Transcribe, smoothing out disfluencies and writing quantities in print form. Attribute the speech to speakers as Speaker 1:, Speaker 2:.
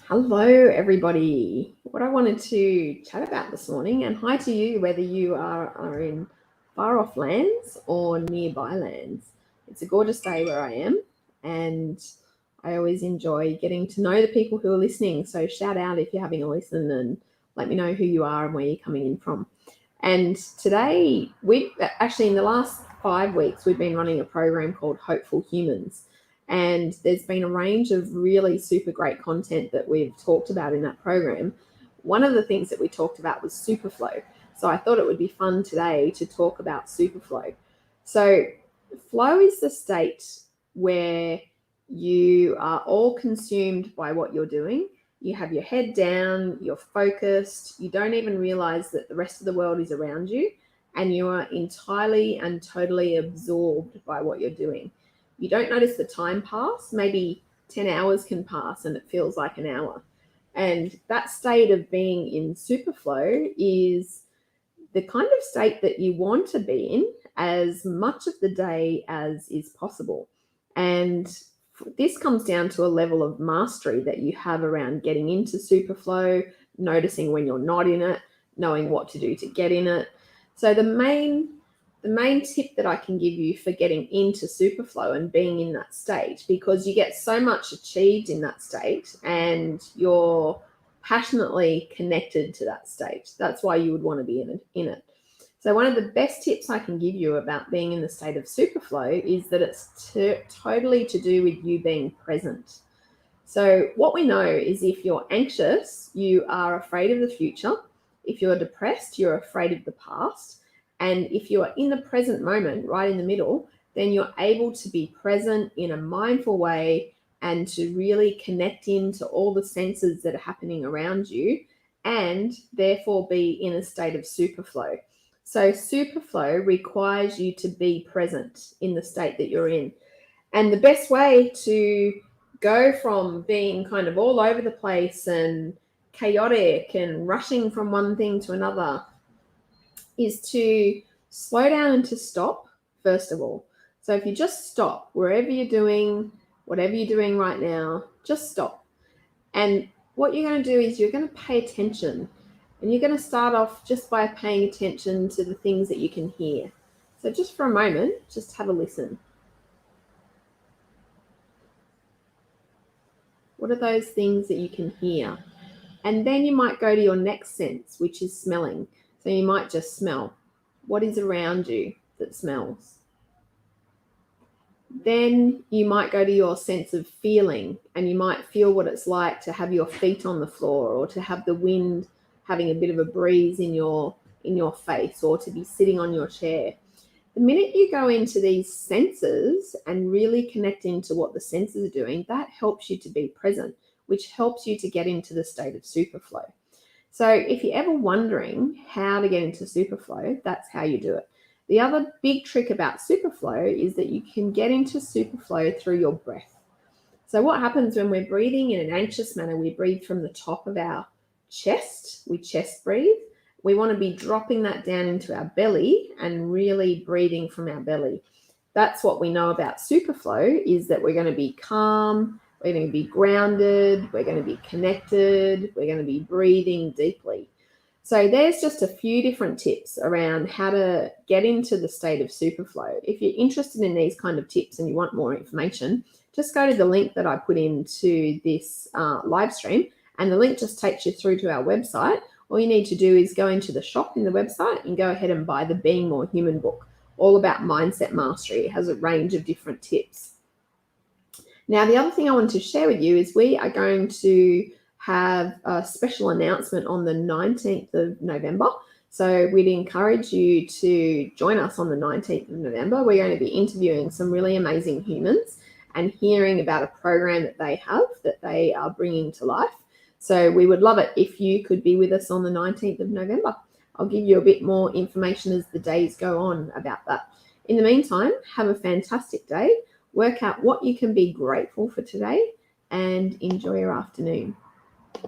Speaker 1: Hello, everybody. What I wanted to chat about this morning, and hi to you, whether you are in far off lands or nearby lands. It's a gorgeous day where I am, and I always enjoy getting to know the people who are listening. So, shout out if you're having a listen and let me know who you are and where you're coming in from. And today, we actually, in the last 5 weeks, we've been running a program called Hopeful Humans, and there's been a range of really super great content that we've talked about in that program. One of the things that we talked about was Superflow. So I thought it would be fun today to talk about Superflow. So, flow is the state where you are all consumed by what you're doing. You have your head down, you're focused, you don't even realize that the rest of the world is around you, and you are entirely and totally absorbed by what you're doing. You don't notice the time pass. Maybe 10 hours can pass and it feels like an hour. And that state of being in superflow is the kind of state that you want to be in as much of the day as is possible. And this comes down to a level of mastery that you have around getting into superflow, noticing when you're not in it, knowing what to do to get in it. So the main tip that I can give you for getting into superflow and being in that state, because you get so much achieved in that state and you're passionately connected to that state. That's why you would want to be in it. So one of the best tips I can give you about being in the state of superflow is that it's totally to do with you being present. So what we know is if you're anxious, you are afraid of the future. If you're depressed, you're afraid of the past. And if you are in the present moment, right in the middle, then you're able to be present in a mindful way and to really connect into all the senses that are happening around you and therefore be in a state of superflow. So, superflow requires you to be present in the state that you're in. And the best way to go from being kind of all over the place and chaotic and rushing from one thing to another is to slow down and to stop, first of all. So if you just stop wherever you're doing, whatever you're doing right now, just stop. And what you're going to do is you're going to pay attention. And you're going to start off just by paying attention to the things that you can hear. So just for a moment, just have a listen. What are those things that you can hear? And then you might go to your next sense, which is smelling. So you might just smell. What is around you that smells? Then you might go to your sense of feeling, and you might feel what it's like to have your feet on the floor, or to have the wind having a bit of a breeze in your face, or to be sitting on your chair. The minute you go into these senses and really connect into what the senses are doing, that helps you to be present, which helps you to get into the state of superflow. So if you're ever wondering how to get into superflow, that's how you do it. The other big trick about superflow is that you can get into superflow through your breath. So what happens when we're breathing in an anxious manner, we breathe from the top of our chest, we chest breathe. We want to be dropping that down into our belly and really breathing from our belly. That's what we know about superflow, is that we're going to be calm, we're going to be grounded, we're going to be connected, we're going to be breathing deeply. So there's just a few different tips around how to get into the state of superflow. If you're interested in these kind of tips and you want more information, just go to the link that I put into this live stream, and the link just takes you through to our website. All you need to do is go into the shop in the website and go ahead and buy the Being More Human book, all about mindset mastery. It has a range of different tips. Now, the other thing I wanted to share with you is we are going to have a special announcement on the 19th of November. So we'd encourage you to join us on the 19th of November. We're going to be interviewing some really amazing humans and hearing about a program that they have that they are bringing to life. So we would love it if you could be with us on the 19th of November. I'll give you a bit more information as the days go on about that. In the meantime, have a fantastic day. Work out what you can be grateful for today and enjoy your afternoon.